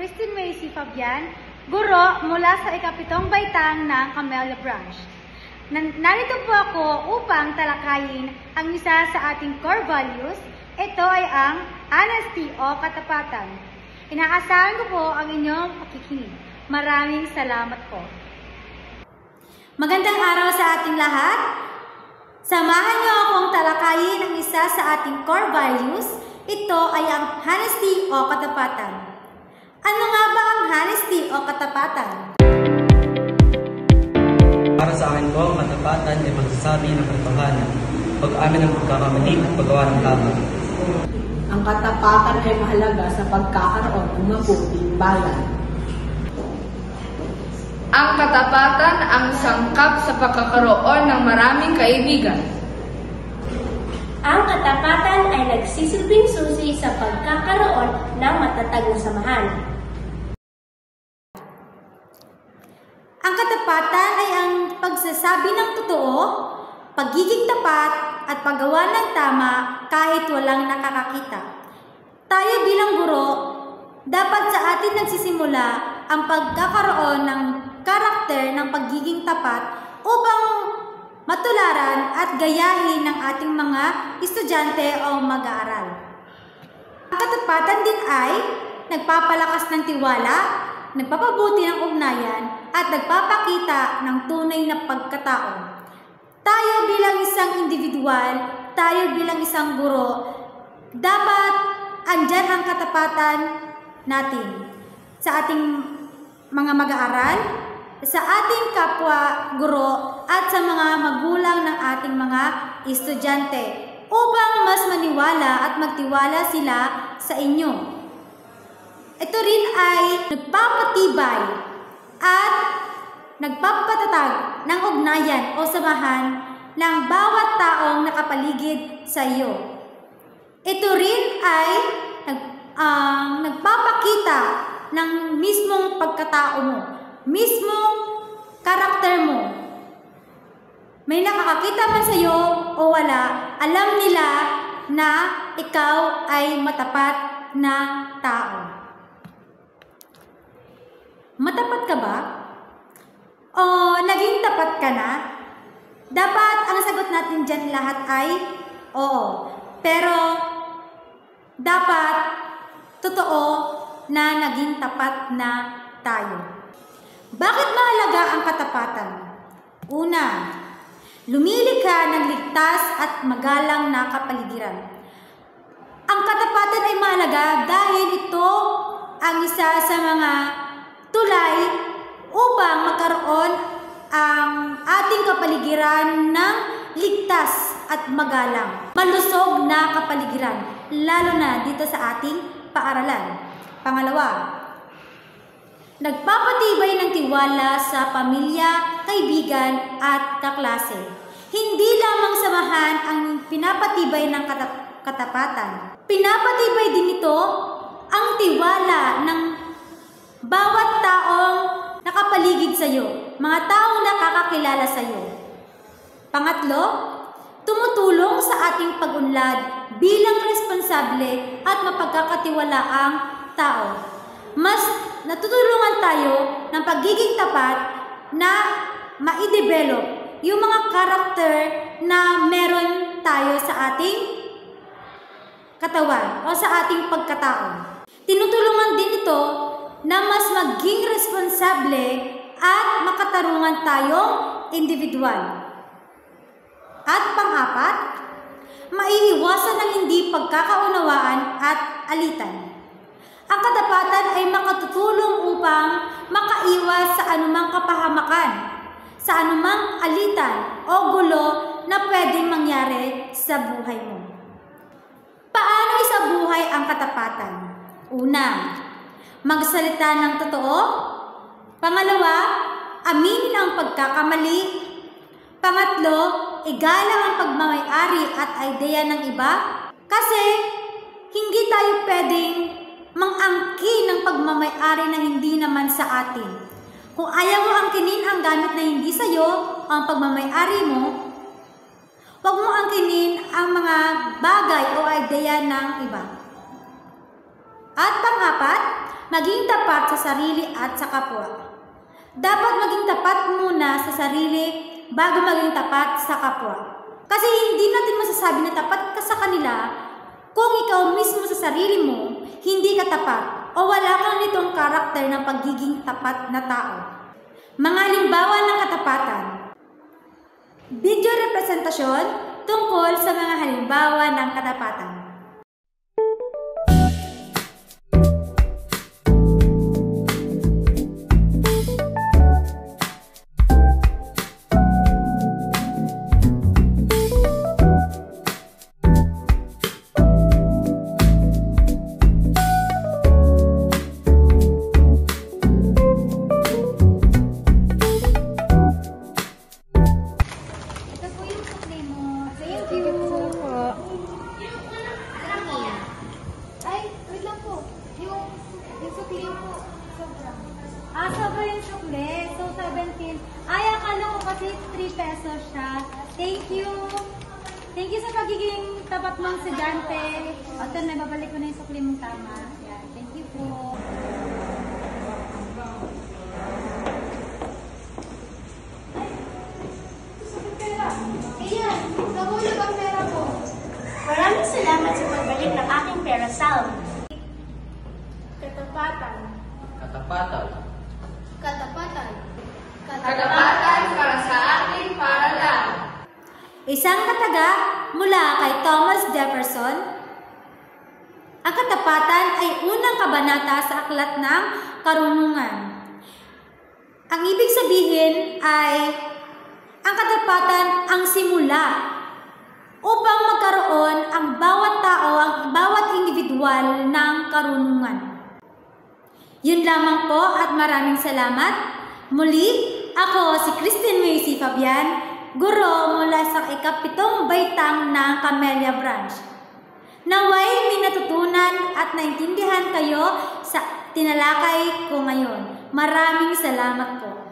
Christine Macy Fabian, guro mula sa ikapitong baitang ng Camellia Branch. Narito po ako upang talakayin ang isa sa ating core values. Ito ay ang honesty o katapatan. Inaasahan ko po ang inyong pakikinig. Maraming salamat po. Magandang araw sa ating lahat. Samahan niyo akong talakayin ang isa sa ating core values. Ito ay ang honesty o katapatan. Ano nga ba ang honesty o katapatan? Para sa akin po, ang katapatan ay magsasabi ng katotohanan, pag-amin ng pagkakamali at paggawa ng tama. Ang katapatan ay mahalaga sa pagkakaroon ng mabuting bayan. Ang katapatan ang sangkap sa pagkakaroon ng maraming kaibigan. Ang katapatan ay nagsisilbing susi sa pagkakaroon ng matatag na samahan. Ang katapatan ay ang pagsasabi ng totoo, pagiging tapat at paggawa ng tama kahit walang nakakakita. Tayo bilang guro, dapat sa atin nagsisimula ang pagkakaroon ng karakter ng pagiging tapat upang matularan at gayahin ng ating mga estudyante o mag-aaral. Ang katapatan din ay nagpapalakas ng tiwala, nagpapabuti ng ugnayan, at nagpapakita ng tunay na pagkatao. Tayo bilang isang individual, tayo bilang isang guro, dapat andyan ang katapatan natin sa ating mga mag-aaral, sa ating kapwa guro at sa mga magulang ng ating mga estudyante upang mas maniwala at magtiwala sila sa inyo. Ito rin ay nagpapatibay at nagpapatatag ng ugnayan o samahan ng bawat taong nakapaligid sa iyo. Ito rin ay nagpapakita ng mismong pagkatao mo, mismong karakter mo. May nakakakita man sa iyo o wala, alam nila na ikaw ay matapat na tao. Matapat ka ba? O naging tapat ka na? Dapat ang sagot natin dyan lahat ay oo. Pero dapat totoo na naging tapat na tayo. Bakit mahalaga ang katapatan? Una, lumilikha ng ligtas at magalang na kapaligiran. Ang katapatan ay mahalaga dahil ito ang isa sa mga tulay upang magkaroon ang ating kapaligiran ng ligtas at magalang. Malusog na kapaligiran, lalo na dito sa ating paaralan. Pangalawa, nagpapatibay ng tiwala sa pamilya, kaibigan at kaklase. Hindi lamang samahan ang pinapatibay ng katapatan. Pinapatibay din ito ang tiwala ng bawat taong nakapaligid sa iyo, mga taong nakakakilala sa iyo. Pangatlo, tumutulong sa ating pag-unlad bilang responsable at mapagkakatiwalaang tao. Mas natutulungan tayo ng pagiging tapat na ma-develop yung mga karakter na meron tayo sa ating katawan o sa ating pagkatao. Tinutulungan din ito na mas maging responsable at makatarungan tayong individual. At pang-apat, maiiwasan ng hindi pagkakaunawaan at alitan. Ang katapatan ay makatutulong upang makaiwas sa anumang kapahamakan, sa anumang alitan o gulo na pwedeng mangyari sa buhay mo. Paano isabuhay ang katapatan? Una, magsalita ng totoo. Pangalawa, aminin ang pagkakamali. Pangatlo, igalang ang pagmamay-ari at ideya ng iba. Kasi hindi tayo pwedeng mangangkin ng pagmamay-ari na hindi naman sa atin. Kung ayaw mo angkinin ang gamit na hindi sa'yo, ang pagmamay-ari mo, huwag mo angkinin ang mga bagay o ideya ng iba. At pang-apat, maging tapat sa sarili at sa kapwa. Dapat maging tapat muna sa sarili bago maging tapat sa kapwa. Kasi hindi natin masasabi na tapat ka sa kanila kung ikaw mismo sa sarili mo hindi ka tapat o wala kang nitong karakter ng pagiging tapat na tao. Mga halimbawa ng katapatan. Video representasyon tungkol sa mga halimbawa ng katapatan. Sobra yung sukle. So, 17. Ay, akala ko kasi 3 pesos siya. Thank you. Thank you sa pagiging tapat mong estudyante. O, ito na, babalik ko na yung sukle mong tama. Yan. Thank you po. Ayan, nahulog ang pera ko. Maraming salamat sa pagbalik ng aking pera, Sal. Katapatan. Katapatan. Katapatan. Katapatan para sa ating paaralan. Isang kataga mula kay Thomas Jefferson. Ang katapatan ay unang kabanata sa Aklat ng Karunungan. Ang ibig sabihin ay ang katapatan ang simula upang magkaroon ang bawat tao, ang bawat individual ng karunungan. Yun lamang po at maraming salamat. Muli, ako si Christine Macy Fabian, guro mula sa ika-7 baitang ng Camellia Branch. Naway may natutunan at naintindihan kayo sa tinalakay ko ngayon. Maraming salamat po.